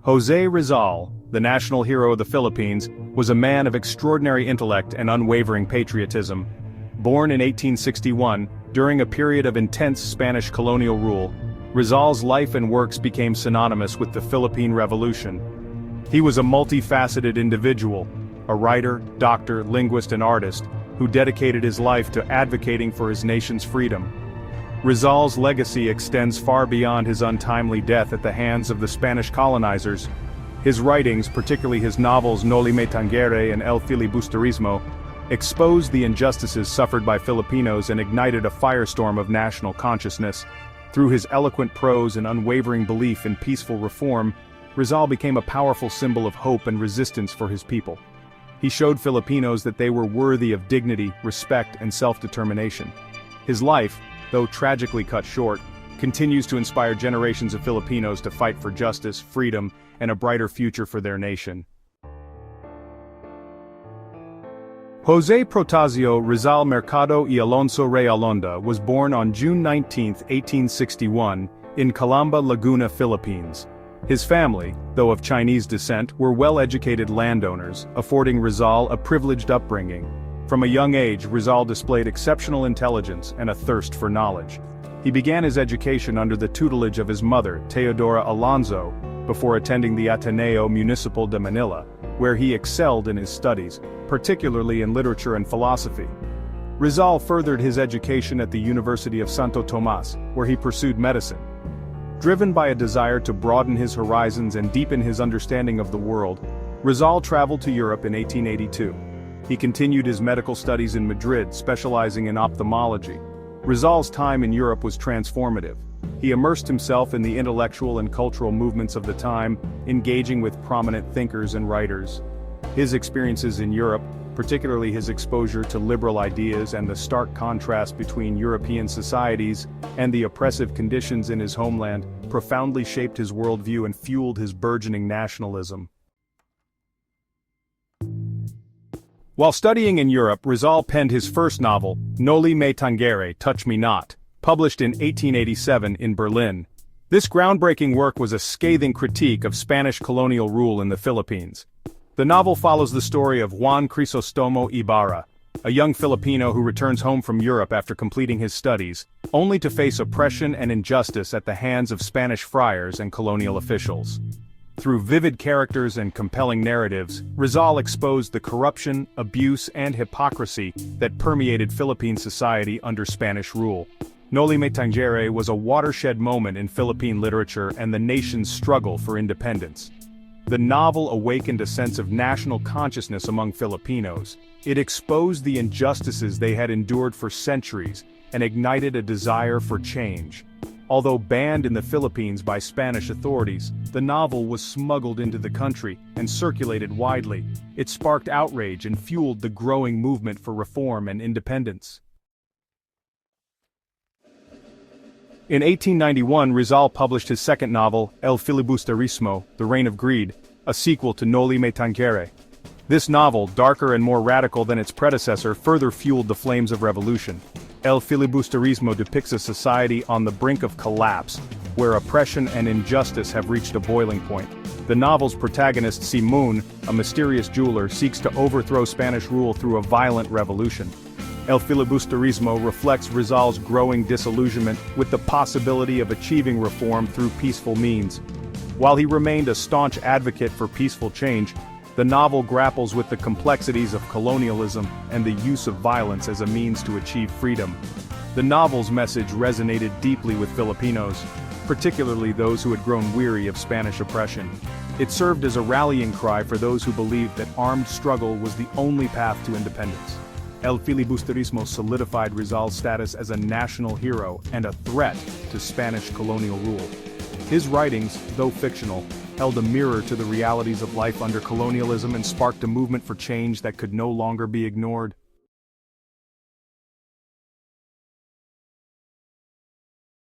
José Rizal, the national hero of the Philippines, was a man of extraordinary intellect and unwavering patriotism. Born in 1861, during a period of intense Spanish colonial rule, Rizal's life and works became synonymous with the Philippine Revolution. He was a multifaceted individual, a writer, doctor, linguist and artist, who dedicated his life to advocating for his nation's freedom. Rizal's legacy extends far beyond his untimely death at the hands of the Spanish colonizers. His writings, particularly his novels Noli Tángere and El Filibusterismo, exposed the injustices suffered by Filipinos and ignited a firestorm of national consciousness. Through his eloquent prose and unwavering belief in peaceful reform, Rizal became a powerful symbol of hope and resistance for his people. He showed Filipinos that they were worthy of dignity, respect, and self-determination. His life, though tragically cut short, continues to inspire generations of Filipinos to fight for justice, freedom, and a brighter future for their nation. José Protásio Rizal Mercado y Alonso Realonda was born on June 19, 1861, in Calamba, Laguna, Philippines. His family, though of Chinese descent, were well-educated landowners, affording Rizal a privileged upbringing. From a young age, Rizal displayed exceptional intelligence and a thirst for knowledge. He began his education under the tutelage of his mother, Teodora Alonso, before attending the Ateneo Municipal de Manila, where he excelled in his studies, particularly in literature and philosophy. Rizal furthered his education at the University of Santo Tomas, where he pursued medicine. Driven by a desire to broaden his horizons and deepen his understanding of the world, Rizal traveled to Europe in 1882. He continued his medical studies in Madrid, specializing in ophthalmology. Rizal's time in Europe was transformative. He immersed himself in the intellectual and cultural movements of the time, engaging with prominent thinkers and writers. His experiences in Europe, particularly his exposure to liberal ideas and the stark contrast between European societies and the oppressive conditions in his homeland, profoundly shaped his worldview and fueled his burgeoning nationalism. While studying in Europe, Rizal penned his first novel, Noli Tángere, Touch Me Not, published in 1887 in Berlin. This groundbreaking work was a scathing critique of Spanish colonial rule in the Philippines. The novel follows the story of Juan Crisostomo Ibarra, a young Filipino who returns home from Europe after completing his studies, only to face oppression and injustice at the hands of Spanish friars and colonial officials. Through vivid characters and compelling narratives, Rizal exposed the corruption, abuse, and hypocrisy that permeated Philippine society under Spanish rule. Noli Tángere was a watershed moment in Philippine literature and the nation's struggle for independence. The novel awakened a sense of national consciousness among Filipinos. It exposed the injustices they had endured for centuries and ignited a desire for change. Although banned in the Philippines by Spanish authorities, the novel was smuggled into the country and circulated widely. It sparked outrage and fueled the growing movement for reform and independence. In 1891, Rizal published his second novel, El Filibusterismo, The Reign of Greed, a sequel to Noli Tángere. This novel, darker and more radical than its predecessor, further fueled the flames of revolution. El Filibusterismo depicts a society on the brink of collapse, where oppression and injustice have reached a boiling point. The novel's protagonist, Simón, a mysterious jeweler, seeks to overthrow Spanish rule through a violent revolution. El Filibusterismo reflects Rizal's growing disillusionment with the possibility of achieving reform through peaceful means. While he remained a staunch advocate for peaceful change, the novel grapples with the complexities of colonialism and the use of violence as a means to achieve freedom. The novel's message resonated deeply with Filipinos, particularly those who had grown weary of Spanish oppression. It served as a rallying cry for those who believed that armed struggle was the only path to independence. El Filibusterismo solidified Rizal's status as a national hero and a threat to Spanish colonial rule. His writings, though fictional, held a mirror to the realities of life under colonialism and sparked a movement for change that could no longer be ignored.